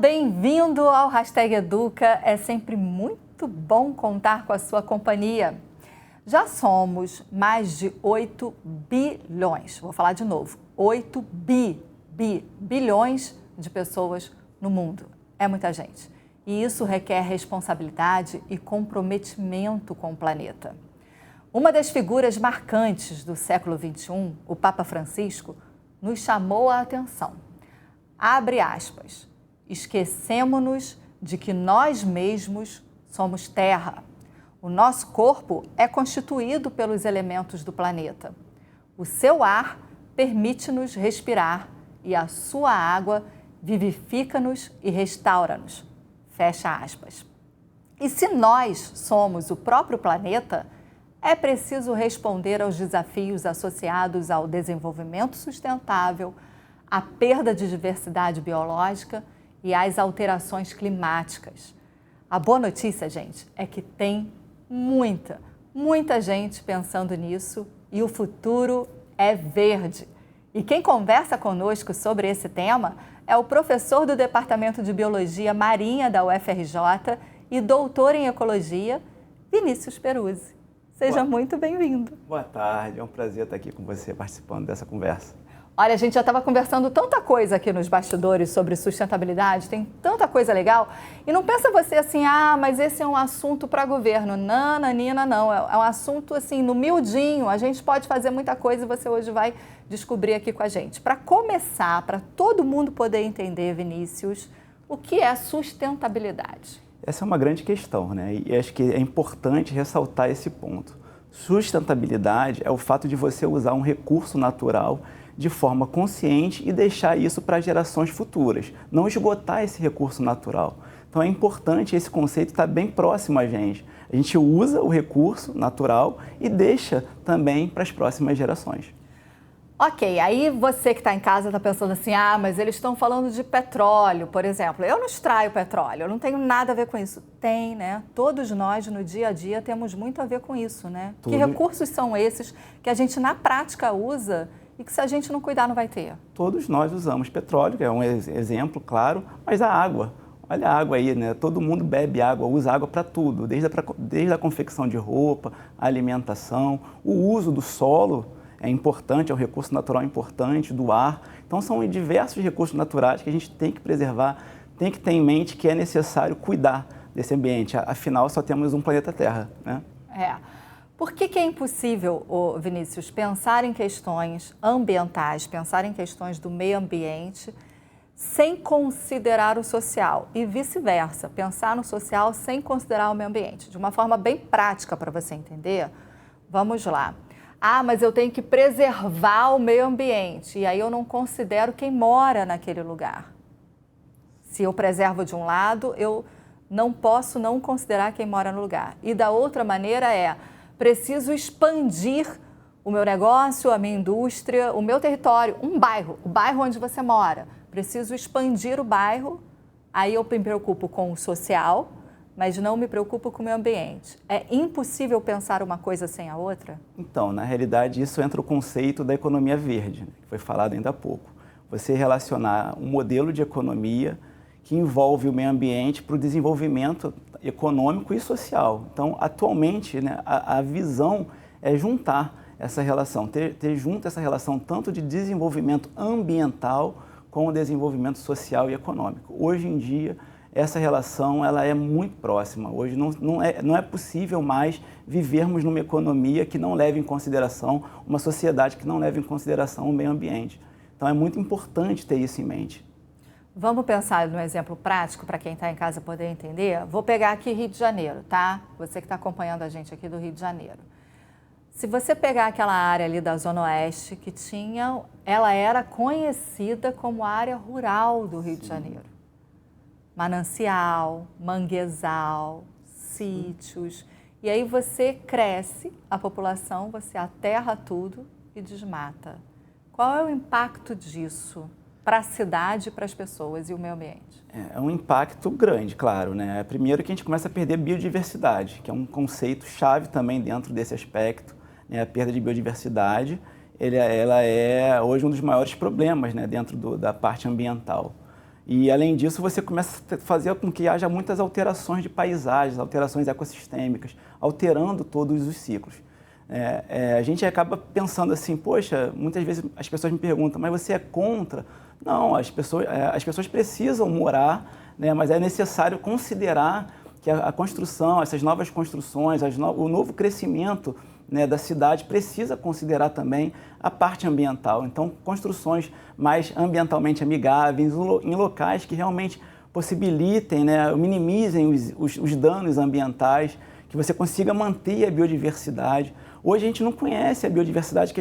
bem-vindo ao Hashtag Educa. É sempre muito bom contar com a sua companhia. Já somos mais de 8 bilhões, vou falar de novo, 8 bilhões de pessoas no mundo. É muita gente. E isso requer responsabilidade e comprometimento com o planeta. Uma das figuras marcantes do século XXI, o Papa Francisco, nos chamou a atenção. Abre aspas. Esquecemo-nos de que nós mesmos somos terra. O nosso corpo é constituído pelos elementos do planeta. O seu ar permite-nos respirar e a sua água vivifica-nos e restaura-nos. Fecha aspas. E se nós somos o próprio planeta, é preciso responder aos desafios associados ao desenvolvimento sustentável, à perda de diversidade biológica e às alterações climáticas. A boa notícia, gente, é que tem muita gente pensando nisso e o futuro é verde. E quem conversa conosco sobre esse tema é o professor do Departamento de Biologia Marinha da UFRJ e doutor em Ecologia, Vinícius Peruzzi. Seja muito bem-vindo. Boa tarde, é um prazer estar aqui com você participando dessa conversa. Olha, a gente já estava conversando tanta coisa aqui nos bastidores sobre sustentabilidade, tem tanta coisa legal. E não pensa você assim, mas esse é um assunto para governo. Não, Nanina, não. É um assunto assim, no miudinho. A gente pode fazer muita coisa e você hoje vai descobrir aqui com a gente. Para começar, para todo mundo poder entender, Vinícius, o que é sustentabilidade? Essa é uma grande questão, né? E acho que é importante ressaltar esse ponto. Sustentabilidade é o fato de você usar um recurso natural de forma consciente e deixar isso para gerações futuras, não esgotar esse recurso natural. Então é importante esse conceito estar bem próximo a gente. A gente usa o recurso natural e deixa também para as próximas gerações. Ok, aí você que está em casa está pensando assim, mas eles estão falando de petróleo, por exemplo. Eu não extraio petróleo, eu não tenho nada a ver com isso. Tem, né? Todos nós, no dia a dia, temos muito a ver com isso, né? Que recursos são esses que a gente, na prática, usa e que se a gente não cuidar, não vai ter? Todos nós usamos petróleo, que é um exemplo, claro, mas a água. Olha a água aí, né? Todo mundo bebe água, usa água para tudo, desde a confecção de roupa, a alimentação, o uso do solo é importante, é um recurso natural importante, do ar. Então, são diversos recursos naturais que a gente tem que preservar, tem que ter em mente que é necessário cuidar desse ambiente. Afinal, só temos um planeta Terra, né? Por que é impossível, Vinícius, pensar em questões ambientais, pensar em questões do meio ambiente, sem considerar o social e vice-versa, pensar no social sem considerar o meio ambiente? De uma forma bem prática para você entender, vamos lá. Mas eu tenho que preservar o meio ambiente e aí eu não considero quem mora naquele lugar. Se eu preservo de um lado, eu não posso não considerar quem mora no lugar. E da outra maneira preciso expandir o meu negócio, a minha indústria, o meu território, um bairro, o bairro onde você mora. Preciso expandir o bairro, aí eu me preocupo com o social, mas não me preocupo com o meio ambiente. É impossível pensar uma coisa sem a outra? Então, na realidade, isso entra o conceito da economia verde, que foi falado ainda há pouco. Você relacionar um modelo de economia que envolve o meio ambiente para o desenvolvimento econômico e social. Então, atualmente, né, a visão é juntar essa relação, ter junto essa relação tanto de desenvolvimento ambiental com o desenvolvimento social e econômico. Hoje em dia, essa relação ela é muito próxima. Hoje não é possível mais vivermos numa economia que não leve em consideração, uma sociedade que não leve em consideração o meio ambiente. Então, é muito importante ter isso em mente. Vamos pensar num exemplo prático para quem está em casa poder entender? Vou pegar aqui Rio de Janeiro, tá? Você que está acompanhando a gente aqui do Rio de Janeiro. Se você pegar aquela área ali da Zona Oeste que ela era conhecida como área rural do Rio de Janeiro. Manancial, manguezal, sítios. E aí você cresce a população, você aterra tudo e desmata. Qual é o impacto disso para a cidade, para as pessoas e o meio ambiente? É um impacto grande, claro, né? Primeiro que a gente começa a perder biodiversidade, que é um conceito chave também dentro desse aspecto, né? A perda de biodiversidade, ela é hoje um dos maiores problemas, né, dentro da parte ambiental. E, além disso, você começa a fazer com que haja muitas alterações de paisagens, alterações ecossistêmicas, alterando todos os ciclos. A gente acaba pensando assim, poxa, muitas vezes as pessoas me perguntam, mas você é contra? Não, as pessoas precisam morar, né, mas é necessário considerar que a construção, essas novas construções, o novo crescimento, né, da cidade precisa considerar também a parte ambiental. Então, construções mais ambientalmente amigáveis, em locais que realmente possibilitem, né, minimizem os danos ambientais, que você consiga manter a biodiversidade. Hoje a gente não conhece a biodiversidade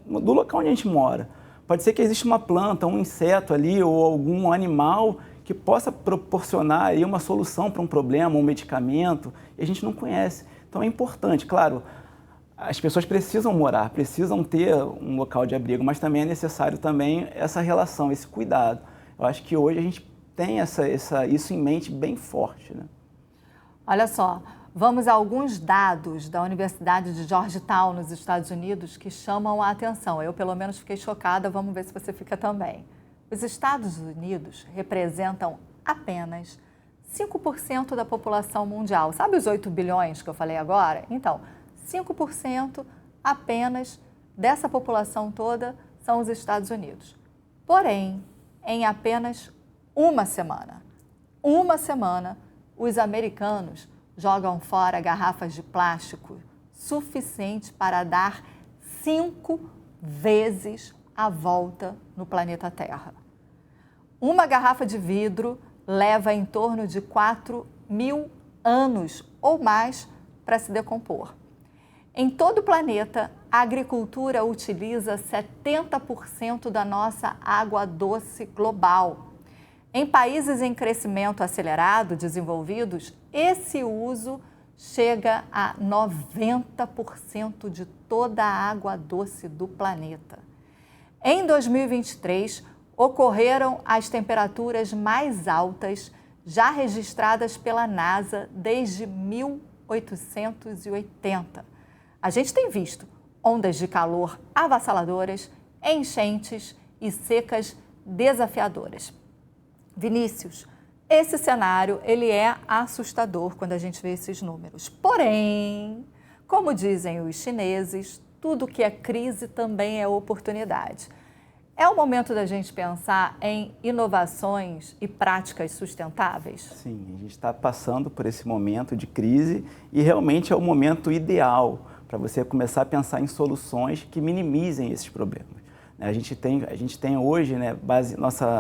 do local onde a gente mora. Pode ser que exista uma planta, um inseto ali ou algum animal que possa proporcionar aí uma solução para um problema, um medicamento, e a gente não conhece. Então é importante, claro, as pessoas precisam morar, precisam ter um local de abrigo, mas também é necessário também essa relação, esse cuidado. Eu acho que hoje a gente tem isso em mente bem forte, né? Olha só, vamos a alguns dados da Universidade de Georgetown, nos Estados Unidos, que chamam a atenção. Eu, pelo menos, fiquei chocada, vamos ver se você fica também. Os Estados Unidos representam apenas 5% da população mundial. Sabe os 8 bilhões que eu falei agora? Então, 5% apenas dessa população toda são os Estados Unidos. Porém, em apenas uma semana, os americanos jogam fora garrafas de plástico suficiente para dar 5 vezes a volta no planeta Terra. Uma garrafa de vidro leva em torno de 4.000 anos ou mais para se decompor. Em todo o planeta, a agricultura utiliza 70% da nossa água doce global. Em países em crescimento acelerado, desenvolvidos, esse uso chega a 90% de toda a água doce do planeta. Em 2023, ocorreram as temperaturas mais altas já registradas pela NASA desde 1880. A gente tem visto ondas de calor avassaladoras, enchentes e secas desafiadoras. Vinícius, esse cenário ele é assustador quando a gente vê esses números. Porém, como dizem os chineses, tudo que é crise também é oportunidade. É o momento da gente pensar em inovações e práticas sustentáveis? Sim, a gente está passando por esse momento de crise e realmente é o momento ideal para você começar a pensar em soluções que minimizem esses problemas. A gente tem hoje, né,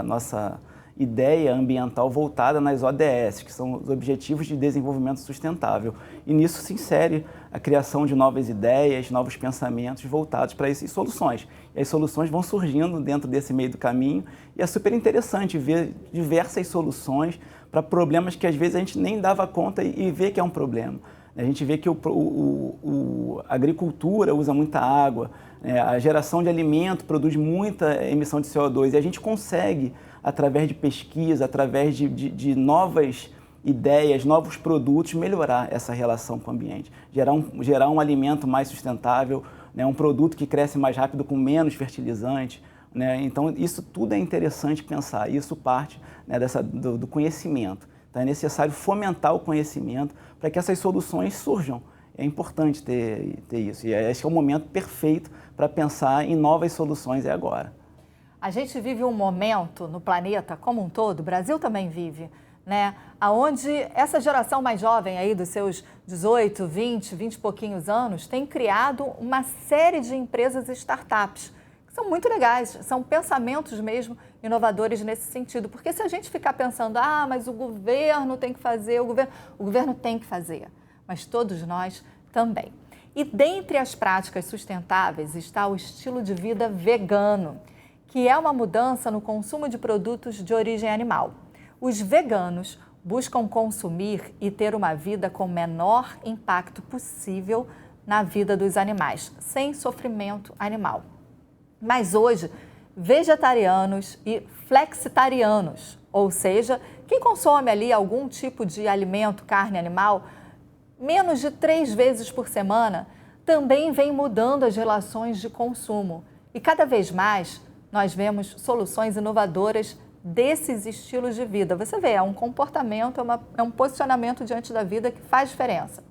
nossa ideia ambiental voltada nas ODS, que são os Objetivos de Desenvolvimento Sustentável. E nisso se insere a criação de novas ideias, novos pensamentos voltados para essas soluções. E as soluções vão surgindo dentro desse meio do caminho e é super interessante ver diversas soluções para problemas que às vezes a gente nem dava conta e vê que é um problema. A gente vê que a agricultura usa muita água, a geração de alimento produz muita emissão de CO2 e a gente consegue, através de pesquisa, através de novas ideias, novos produtos, melhorar essa relação com o ambiente, gerar um alimento mais sustentável, né, um produto que cresce mais rápido com menos fertilizante. Né? Então, isso tudo é interessante pensar, isso parte, né, do conhecimento. Então, é necessário fomentar o conhecimento para que essas soluções surjam. É importante ter isso. E esse é o momento perfeito para pensar em novas soluções agora. A gente vive um momento no planeta como um todo, o Brasil também vive, né? Onde essa geração mais jovem aí dos seus 18, 20 e pouquinhos anos tem criado uma série de empresas e startups que são muito legais, são pensamentos mesmo inovadores nesse sentido. Porque se a gente ficar pensando, mas o governo tem que fazer, o governo tem que fazer, mas todos nós também. E dentre as práticas sustentáveis está o estilo de vida vegano, que é uma mudança no consumo de produtos de origem animal. Os veganos buscam consumir e ter uma vida com o menor impacto possível na vida dos animais, sem sofrimento animal. Mas hoje, vegetarianos e flexitarianos, ou seja, quem consome ali algum tipo de alimento, carne animal, menos de 3 vezes por semana, também vem mudando as relações de consumo. E cada vez mais nós vemos soluções inovadoras desses estilos de vida. Você vê, é um comportamento, é um posicionamento diante da vida que faz diferença.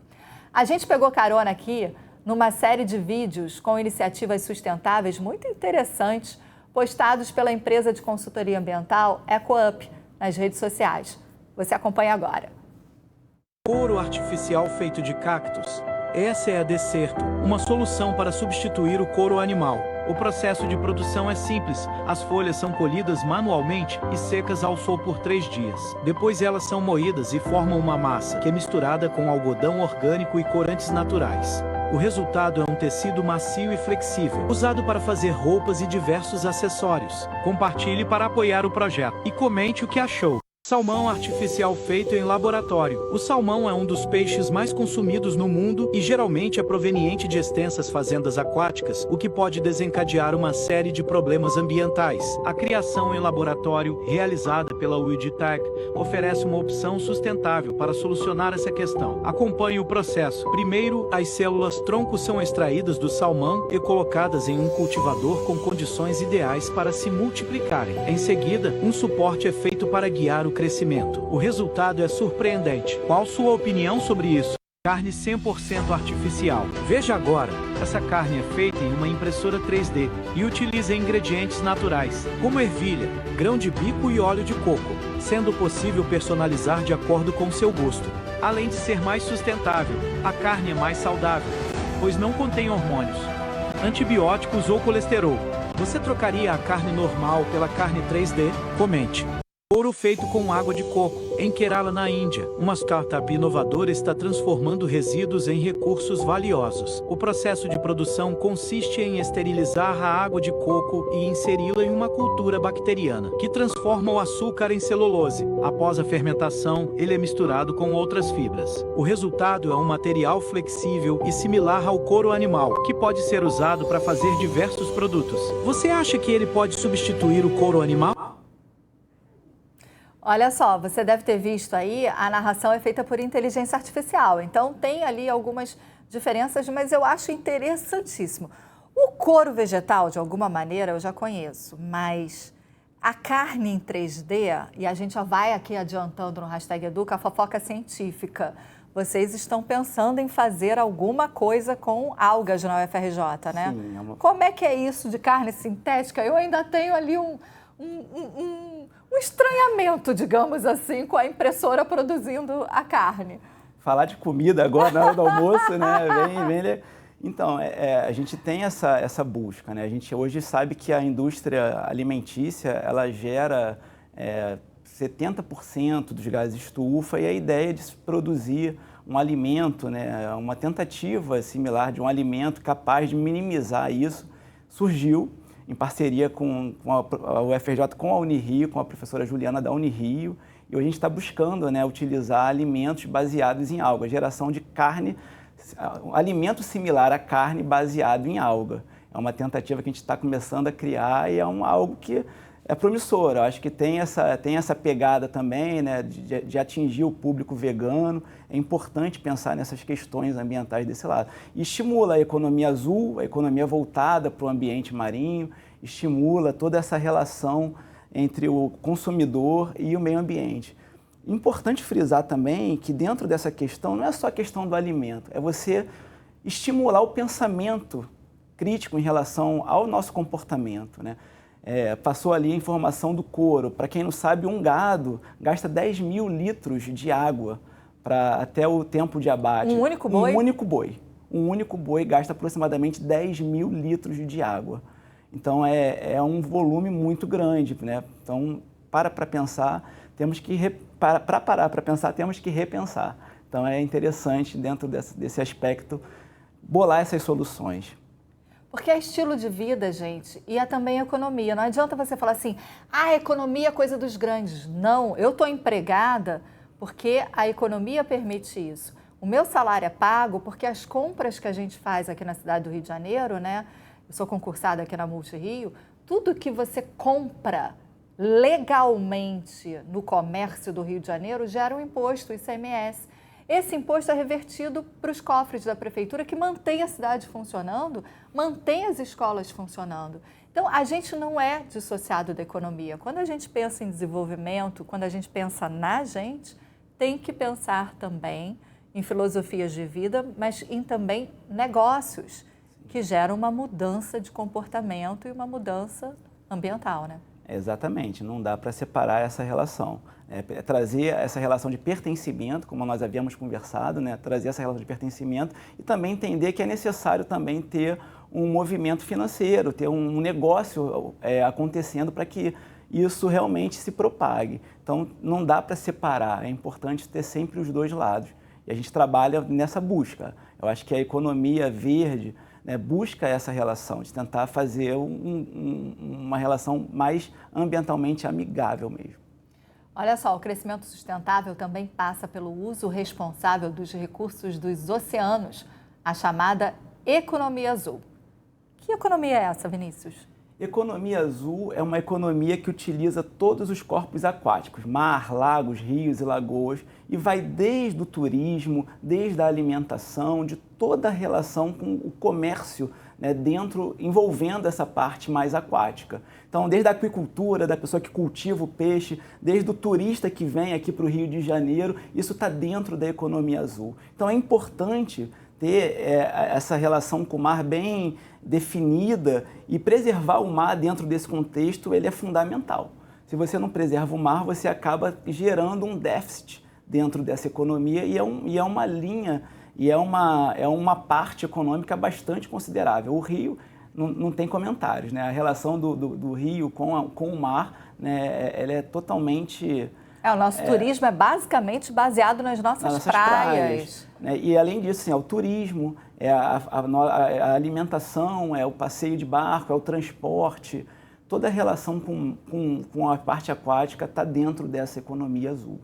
A gente pegou carona aqui numa série de vídeos com iniciativas sustentáveis muito interessantes, postados pela empresa de consultoria ambiental EcoUp nas redes sociais. Você acompanha agora. Couro artificial feito de cactos. Essa é a Decerto, uma solução para substituir o couro animal. O processo de produção é simples. As folhas são colhidas manualmente e secas ao sol por 3 dias. Depois elas são moídas e formam uma massa, que é misturada com algodão orgânico e corantes naturais. O resultado é um tecido macio e flexível, usado para fazer roupas e diversos acessórios. Compartilhe para apoiar o projeto e comente o que achou. Salmão artificial feito em laboratório. O salmão é um dos peixes mais consumidos no mundo e geralmente é proveniente de extensas fazendas aquáticas, o que pode desencadear uma série de problemas ambientais. A criação em laboratório, realizada pela WildTech, oferece uma opção sustentável para solucionar essa questão. Acompanhe o processo. Primeiro, as células tronco são extraídas do salmão e colocadas em um cultivador com condições ideais para se multiplicarem. Em seguida, um suporte é feito para guiar o crescimento. O resultado é surpreendente. Qual sua opinião sobre isso? Carne 100% artificial. Veja agora, essa carne é feita em uma impressora 3D e utiliza ingredientes naturais, como ervilha, grão de bico e óleo de coco, sendo possível personalizar de acordo com seu gosto. Além de ser mais sustentável, a carne é mais saudável, pois não contém hormônios, antibióticos ou colesterol. Você trocaria a carne normal pela carne 3D? Comente. Couro feito com água de coco. Em Kerala, na Índia, uma startup inovadora está transformando resíduos em recursos valiosos. O processo de produção consiste em esterilizar a água de coco e inseri-la em uma cultura bacteriana, que transforma o açúcar em celulose. Após a fermentação, ele é misturado com outras fibras. O resultado é um material flexível e similar ao couro animal, que pode ser usado para fazer diversos produtos. Você acha que ele pode substituir o couro animal? Olha só, você deve ter visto aí, a narração é feita por inteligência artificial, então tem ali algumas diferenças, mas eu acho interessantíssimo. O couro vegetal, de alguma maneira, eu já conheço, mas a carne em 3D, e a gente já vai aqui adiantando no hashtag Educa, a fofoca científica, vocês estão pensando em fazer alguma coisa com algas na UFRJ, né? Sim, Como é que é isso de carne sintética? Eu ainda tenho ali um estranhamento, digamos assim, com a impressora produzindo a carne. Falar de comida agora na hora do almoço, né? Então, a gente tem essa busca, né? A gente hoje sabe que a indústria alimentícia, ela gera 70% dos gases estufa, e a ideia de se produzir um alimento, né? Uma tentativa similar de um alimento capaz de minimizar isso, surgiu em parceria com a UFRJ, com a Unirio, com a professora Juliana da Unirio, e hoje a gente está buscando, né, utilizar alimentos baseados em alga, geração de carne, um alimento similar à carne baseado em alga. É uma tentativa que a gente está começando a criar e é algo que é promissor. Eu acho que tem essa pegada também, né, de atingir o público vegano. É importante pensar nessas questões ambientais desse lado. E estimula a economia azul, a economia voltada para o ambiente marinho, estimula toda essa relação entre o consumidor e o meio ambiente. Importante frisar também que dentro dessa questão não é só a questão do alimento, é você estimular o pensamento crítico em relação ao nosso comportamento, né? Passou ali a informação do couro. Para quem não sabe, um gado gasta 10 mil litros de água até o tempo de abate. Um único boi? Um único boi gasta aproximadamente 10 mil litros de água. Então, é um volume muito grande, né? Então, para pensar, temos que parar para pensar, temos que repensar. Então, é interessante, dentro desse aspecto, bolar essas soluções. Porque é estilo de vida, gente, e é também economia. Não adianta você falar assim, economia é coisa dos grandes. Não, eu estou empregada porque a economia permite isso. O meu salário é pago porque as compras que a gente faz aqui na cidade do Rio de Janeiro, né? Eu sou concursada aqui na Multirio, tudo que você compra legalmente no comércio do Rio de Janeiro gera um imposto, ICMS. esse imposto é revertido para os cofres da prefeitura, que mantém a cidade funcionando, mantém as escolas funcionando. Então, a gente não é dissociado da economia. Quando a gente pensa em desenvolvimento, quando a gente pensa na gente, tem que pensar também em filosofias de vida, mas em também negócios que geram uma mudança de comportamento e uma mudança ambiental, né? Exatamente, não dá para separar essa relação. Trazer essa relação de pertencimento, como nós havíamos conversado, né? Trazer essa relação de pertencimento e também entender que é necessário também ter um movimento financeiro, ter um negócio acontecendo para que isso realmente se propague. Então, não dá para separar, é importante ter sempre os dois lados. E a gente trabalha nessa busca. Eu acho que a economia verde, né, busca essa relação, de tentar fazer uma relação mais ambientalmente amigável mesmo. Olha só, o crescimento sustentável também passa pelo uso responsável dos recursos dos oceanos, a chamada economia azul. Que economia é essa, Vinícius? Economia azul é uma economia que utiliza todos os corpos aquáticos, mar, lagos, rios e lagoas, e vai desde o turismo, desde a alimentação, de toda a relação com o comércio, né, envolvendo essa parte mais aquática. Então, desde a aquicultura, da pessoa que cultiva o peixe, desde o turista que vem aqui para o Rio de Janeiro, isso está dentro da economia azul. Então, é importante ter essa relação com o mar bem definida e preservar o mar dentro desse contexto, ele é fundamental. Se você não preserva o mar, você acaba gerando um déficit dentro dessa economia e é uma linha, e é uma parte econômica bastante considerável. O rio não tem comentários, né? A relação do rio com o mar, né, ela é totalmente... O nosso turismo é basicamente baseado nas nossas praias. Né? E além disso, assim, é o turismo, é a alimentação, é o passeio de barco, é o transporte. Toda a relação com a parte aquática está dentro dessa economia azul.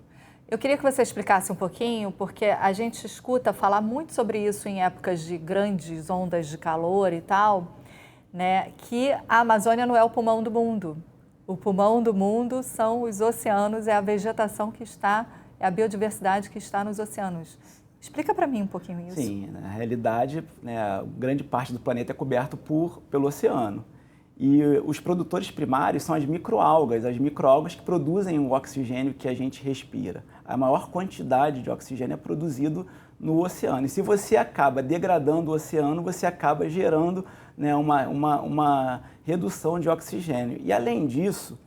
Eu queria que você explicasse um pouquinho, porque a gente escuta falar muito sobre isso em épocas de grandes ondas de calor e tal, né? Que a Amazônia não é o pulmão do mundo. O pulmão do mundo são os oceanos, é a vegetação que está, é a biodiversidade que está nos oceanos. Explica para mim um pouquinho isso. Sim, na realidade, né, grande parte do planeta é coberto pelo oceano. E os produtores primários são as microalgas que produzem o oxigênio que a gente respira. A maior quantidade de oxigênio é produzido no oceano. E se você acaba degradando o oceano, você acaba gerando, né, uma redução de oxigênio. E além disso,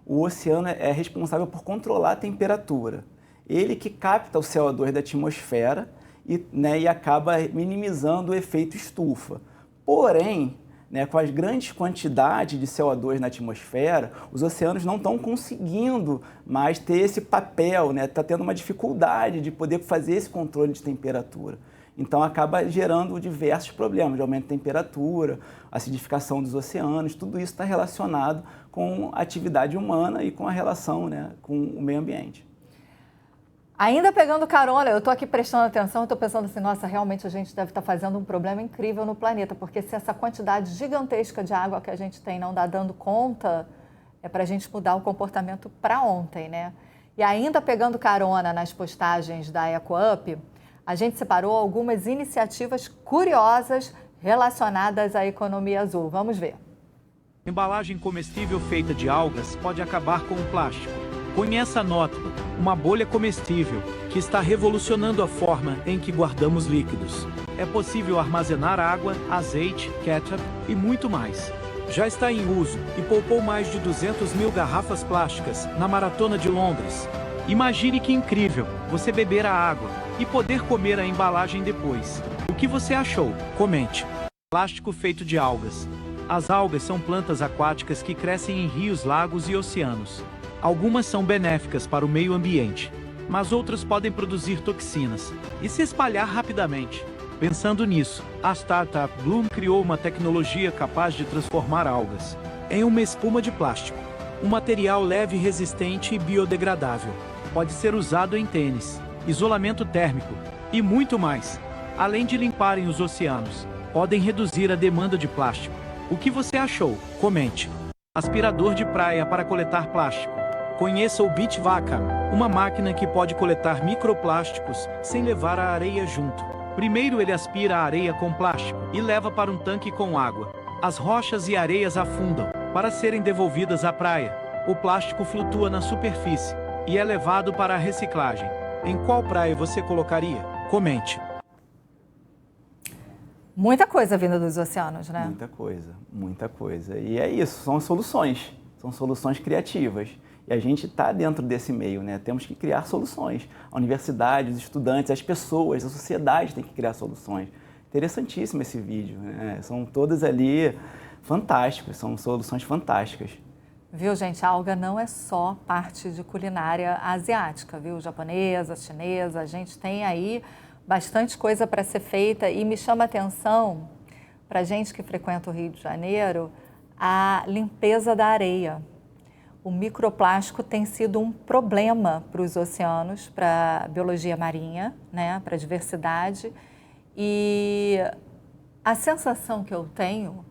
o oceano é responsável por controlar a temperatura. Ele que capta o CO2 da atmosfera e acaba minimizando o efeito estufa. Porém, né, com as grandes quantidades de CO2 na atmosfera, os oceanos não estão conseguindo mais ter esse papel, né? Está tendo uma dificuldade de poder fazer esse controle de temperatura. Então, acaba gerando diversos problemas de aumento de temperatura, acidificação dos oceanos, tudo isso está relacionado com a atividade humana e com a relação, né, com o meio ambiente. Ainda pegando carona, eu estou aqui prestando atenção, eu estou pensando assim, nossa, realmente a gente deve estar fazendo um problema incrível no planeta, porque se essa quantidade gigantesca de água que a gente tem não dá dando conta, é para a gente mudar o comportamento para ontem, né? E ainda pegando carona nas postagens da EcoUp, a gente separou algumas iniciativas curiosas relacionadas à economia azul. Vamos ver. Embalagem comestível feita de algas pode acabar com o plástico. Conheça a Nótula, uma bolha comestível que está revolucionando a forma em que guardamos líquidos. É possível armazenar água, azeite, ketchup e muito mais. Já está em uso e poupou mais de 200 mil garrafas plásticas na Maratona de Londres. Imagine que incrível você beber a água e poder comer a embalagem depois. O que você achou? Comente. Plástico feito de algas. As algas são plantas aquáticas que crescem em rios, lagos e oceanos. Algumas são benéficas para o meio ambiente, mas outras podem produzir toxinas e se espalhar rapidamente. Pensando nisso, a startup Bloom criou uma tecnologia capaz de transformar algas em uma espuma de plástico, um material leve, resistente e biodegradável. Pode ser usado em tênis, isolamento térmico e muito mais. Além de limparem os oceanos, podem reduzir a demanda de plástico. O que você achou? Comente. Aspirador de praia para coletar plástico. Conheça o Bitvaca, uma máquina que pode coletar microplásticos sem levar a areia junto. Primeiro ele aspira a areia com plástico e leva para um tanque com água. As rochas e areias afundam para serem devolvidas à praia. O plástico flutua na superfície e é levado para a reciclagem. Em qual praia você colocaria? Comente. Muita coisa vinda dos oceanos, né? Muita coisa, muita coisa. E é isso, são soluções criativas. E a gente está dentro desse meio, né? Temos que criar soluções. A universidade, os estudantes, as pessoas, a sociedade tem que criar soluções. Interessantíssimo esse vídeo, né? São todas ali fantásticas, são soluções fantásticas. Viu, gente? A alga não é só parte de culinária asiática, viu? Japonesa, chinesa, a gente tem aí bastante coisa para ser feita e me chama a atenção, para gente que frequenta o Rio de Janeiro, a limpeza da areia. O microplástico tem sido um problema para os oceanos, para a biologia marinha, né? Para a diversidade. E a sensação que eu tenho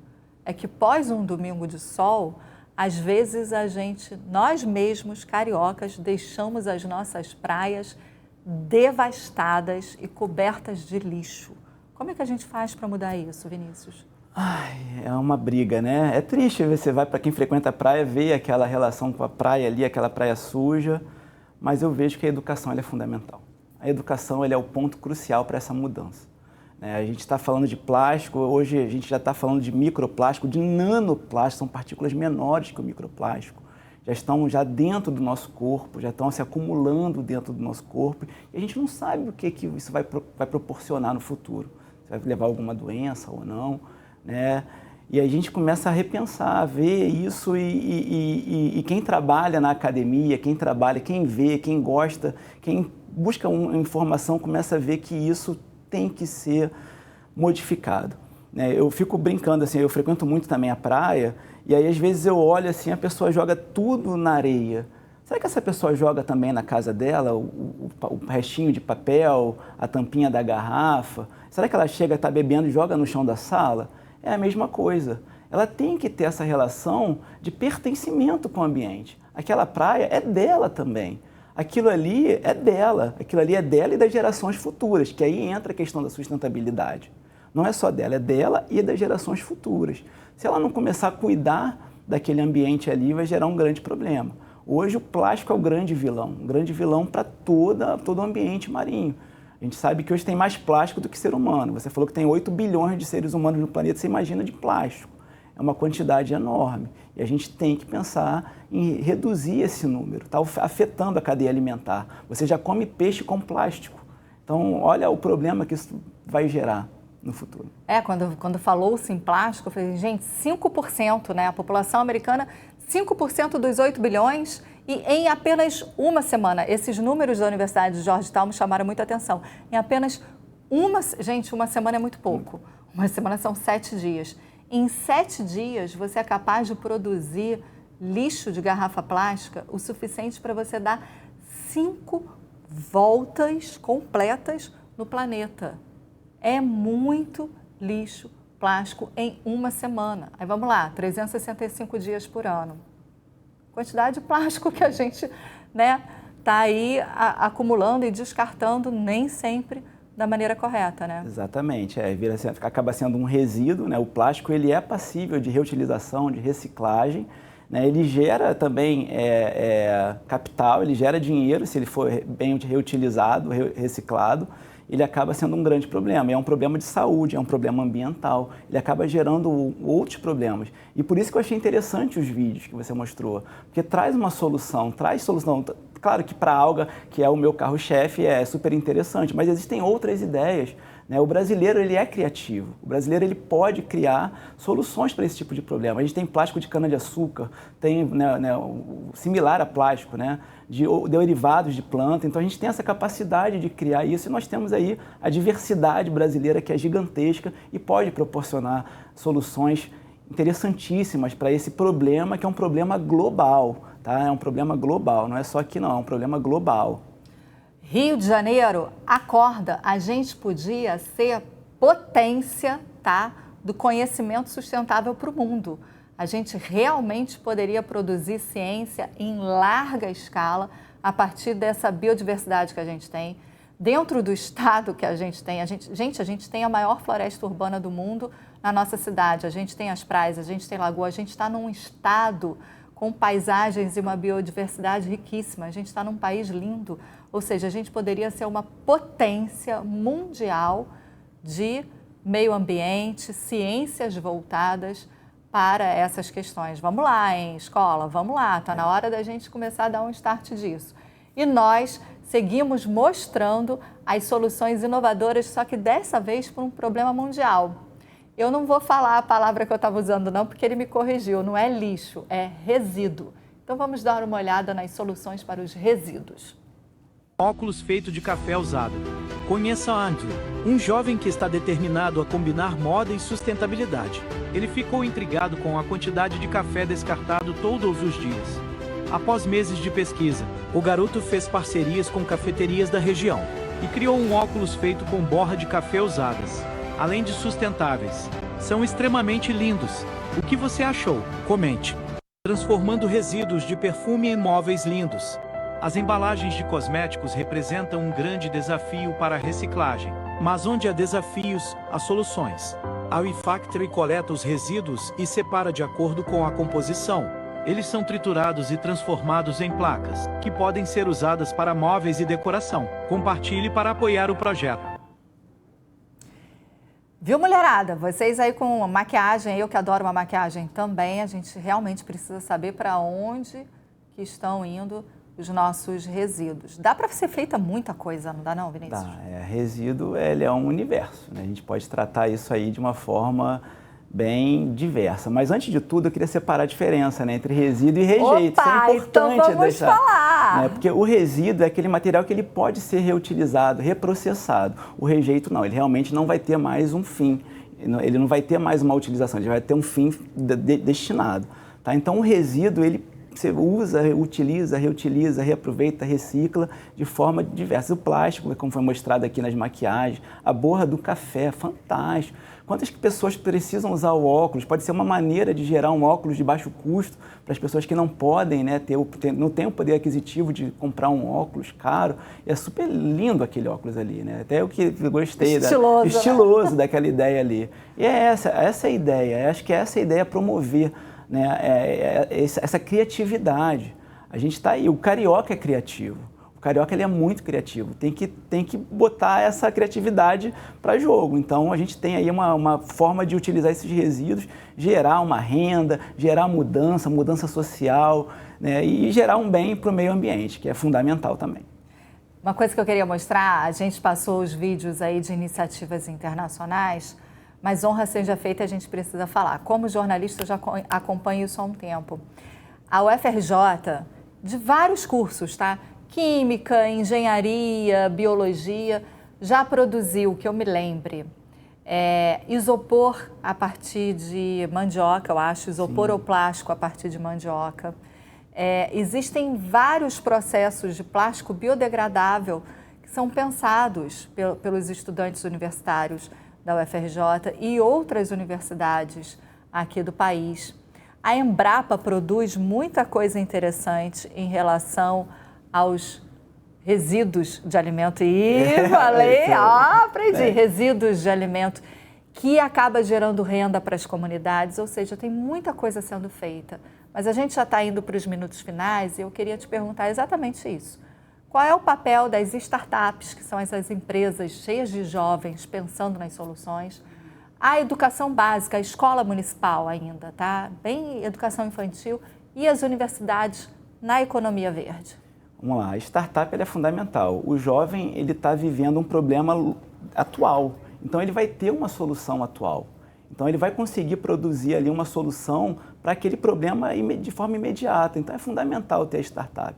é que pós um domingo de sol, às vezes nós mesmos, cariocas, deixamos as nossas praias devastadas e cobertas de lixo. Como é que a gente faz para mudar isso, Vinícius? Ai, é uma briga, né? É triste, você vai para quem frequenta a praia, vê aquela relação com a praia ali, aquela praia suja, mas eu vejo que a educação ela é fundamental. A educação ela é o ponto crucial para essa mudança. A gente está falando de plástico, hoje a gente já está falando de microplástico, de nanoplástico, são partículas menores que o microplástico. Já estão dentro do nosso corpo, já estão se acumulando dentro do nosso corpo e a gente não sabe o que isso vai proporcionar no futuro. Se vai levar a alguma doença ou não, né? E a gente começa a repensar, a ver isso e quem trabalha na academia, quem trabalha, quem vê, quem gosta, quem busca uma informação começa a ver que isso tem que ser modificado. Eu fico brincando, assim, eu frequento muito também a praia, e aí às vezes eu olho assim, a pessoa joga tudo na areia. Será que essa pessoa joga também na casa dela o restinho de papel, a tampinha da garrafa? Será que ela chega, está bebendo e joga no chão da sala? É a mesma coisa. Ela tem que ter essa relação de pertencimento com o ambiente. Aquela praia é dela também. Aquilo ali é dela e das gerações futuras, que aí entra a questão da sustentabilidade. Não é só dela, é dela e das gerações futuras. Se ela não começar a cuidar daquele ambiente ali, vai gerar um grande problema. Hoje o plástico é o grande vilão para todo o ambiente marinho. A gente sabe que hoje tem mais plástico do que ser humano. Você falou que tem 8 bilhões de seres humanos no planeta, você imagina de plástico. É uma quantidade enorme. E a gente tem que pensar em reduzir esse número. Está afetando a cadeia alimentar. Você já come peixe com plástico. Então, olha o problema que isso vai gerar no futuro. Quando falou-se em plástico, eu falei, gente, 5%, né? A população americana, 5% dos 8 bilhões e em apenas uma semana. Esses números da Universidade de Georgetown me chamaram muita atenção. Em apenas uma semana é muito pouco. Uma semana são 7 dias. Em 7 dias, você é capaz de produzir lixo de garrafa plástica o suficiente para você dar 5 voltas completas no planeta. É muito lixo plástico em uma semana. Aí vamos lá, 365 dias por ano. Quantidade de plástico que a gente tá aí acumulando e descartando nem sempre da maneira correta, né? Exatamente, acaba sendo um resíduo, né? O plástico ele é passível de reutilização, de reciclagem, né? Ele gera também capital, ele gera dinheiro se ele for bem reutilizado, reciclado. Ele acaba sendo um grande problema. É um problema de saúde, é um problema ambiental. Ele acaba gerando outros problemas. E por isso que eu achei interessante os vídeos que você mostrou, porque traz solução. Claro que para a alga, que é o meu carro-chefe, é super interessante, mas existem outras ideias, né? O brasileiro ele é criativo. O brasileiro ele pode criar soluções para esse tipo de problema. A gente tem plástico de cana-de-açúcar, tem similar a plástico, né? De derivados de planta, então a gente tem essa capacidade de criar isso e nós temos aí a diversidade brasileira que é gigantesca e pode proporcionar soluções interessantíssimas para esse problema que é um problema global, tá? É um problema global, não é só aqui não, é um problema global. Rio de Janeiro, acorda, a gente podia ser potência, tá? Do conhecimento sustentável para o mundo. a gente realmente poderia produzir ciência em larga escala a partir dessa biodiversidade que a gente tem, dentro do estado que a gente tem. A gente tem a maior floresta urbana do mundo na nossa cidade, a gente tem as praias, a gente tem lagoa, a gente está num estado com paisagens e uma biodiversidade riquíssima, a gente está num país lindo, ou seja, a gente poderia ser uma potência mundial de meio ambiente, ciências voltadas para essas questões. Vamos lá, hein, escola, vamos lá, está na hora da gente começar a dar um start disso. E nós seguimos mostrando as soluções inovadoras, só que dessa vez por um problema mundial. Eu não vou falar a palavra que eu estava usando não, porque ele me corrigiu, não é lixo, é resíduo. Então vamos dar uma olhada nas soluções para os resíduos. Óculos feito de café usado. Conheça Andrew, um jovem que está determinado a combinar moda e sustentabilidade. Ele ficou intrigado com a quantidade de café descartado todos os dias. Após meses de pesquisa, o garoto fez parcerias com cafeterias da região e criou um óculos feito com borra de café usadas. Além de sustentáveis, são extremamente lindos. O que você achou? Comente. Transformando resíduos de perfume em móveis lindos. As embalagens de cosméticos representam um grande desafio para a reciclagem, mas onde há desafios, há soluções. A WeFactory coleta os resíduos e separa de acordo com a composição. Eles são triturados e transformados em placas, que podem ser usadas para móveis e decoração. Compartilhe para apoiar o projeto. Viu, mulherada? Vocês aí com maquiagem, eu que adoro uma maquiagem também, a gente realmente precisa saber para onde que estão indo os nossos resíduos. Dá para ser feita muita coisa, não dá não, Vinícius? Dá. Resíduo, ele é um universo, né? A gente pode tratar isso aí de uma forma bem diversa. Mas antes de tudo, eu queria separar a diferença, né, entre resíduo e rejeito. Opa, isso é importante então vamos deixar. Falar. Né? Porque o resíduo é aquele material que ele pode ser reutilizado, reprocessado. O rejeito não, ele realmente não vai ter mais um fim. Ele não vai ter mais uma utilização, ele vai ter um fim destinado. Tá? Então o resíduo, ele você usa, utiliza, reutiliza, reaproveita, recicla de forma diversa. O plástico, como foi mostrado aqui nas maquiagens, a borra do café, fantástico. Quantas pessoas precisam usar o óculos? Pode ser uma maneira de gerar um óculos de baixo custo para as pessoas que não podem, né, não têm o poder aquisitivo de comprar um óculos caro. É super lindo aquele óculos ali, né? Até eu que gostei. Estiloso né? Daquela ideia ali. E é essa a ideia. Acho que essa é a ideia, promover, né, essa criatividade. A gente está aí, o carioca é criativo. O carioca ele é muito criativo, tem que botar essa criatividade para jogo. Então a gente tem aí uma forma de utilizar esses resíduos, gerar uma renda, gerar mudança social, né, e gerar um bem para o meio ambiente, que é fundamental também. Uma coisa que eu queria mostrar, a gente passou os vídeos aí de iniciativas internacionais, mas honra seja feita, a gente precisa falar. Como jornalista, eu já acompanho isso há um tempo. A UFRJ, de vários cursos, tá? Química, engenharia, biologia, já produziu, que eu me lembre, isopor a partir de mandioca, eu acho, isopor ou plástico a partir de mandioca. Existem vários processos de plástico biodegradável que são pensados pelos estudantes universitários da UFRJ e outras universidades aqui do país. A Embrapa produz muita coisa interessante em relação aos resíduos de alimento. E falei, aprendi, resíduos de alimento, que acaba gerando renda para as comunidades, ou seja, tem muita coisa sendo feita. Mas a gente já está indo para os minutos finais e eu queria te perguntar exatamente isso. Qual é o papel das startups, que são essas empresas cheias de jovens pensando nas soluções? A educação básica, a escola municipal ainda, tá? Bem educação infantil e as universidades na economia verde. Vamos lá, a startup é fundamental. O jovem ele está vivendo um problema atual, então ele vai ter uma solução atual. Então ele vai conseguir produzir ali uma solução para aquele problema de forma imediata. Então é fundamental ter a startup.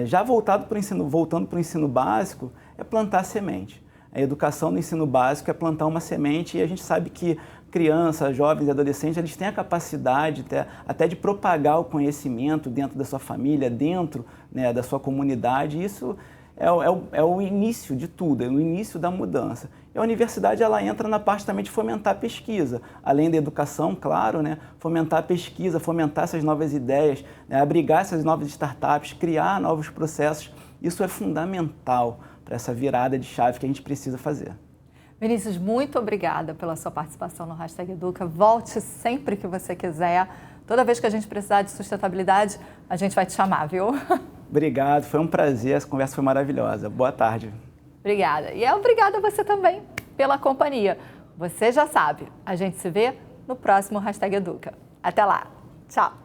Já voltando para o ensino básico, é plantar semente. A educação no ensino básico é plantar uma semente e a gente sabe que crianças, jovens e adolescentes, eles têm a capacidade até de propagar o conhecimento dentro da sua família, dentro, né, da sua comunidade. Isso é o início de tudo, é o início da mudança. E a universidade ela entra na parte também de fomentar a pesquisa, além da educação, claro, né? Fomentar a pesquisa, fomentar essas novas ideias, né? Abrigar essas novas startups, criar novos processos. Isso é fundamental para essa virada de chave que a gente precisa fazer. Vinícius, muito obrigada pela sua participação no #Educa. Volte sempre que você quiser. Toda vez que a gente precisar de sustentabilidade, a gente vai te chamar, viu? Obrigado, foi um prazer, essa conversa foi maravilhosa. Boa tarde. Obrigada. E obrigada a você também pela companhia. Você já sabe, a gente se vê no próximo #Educa. Até lá. Tchau.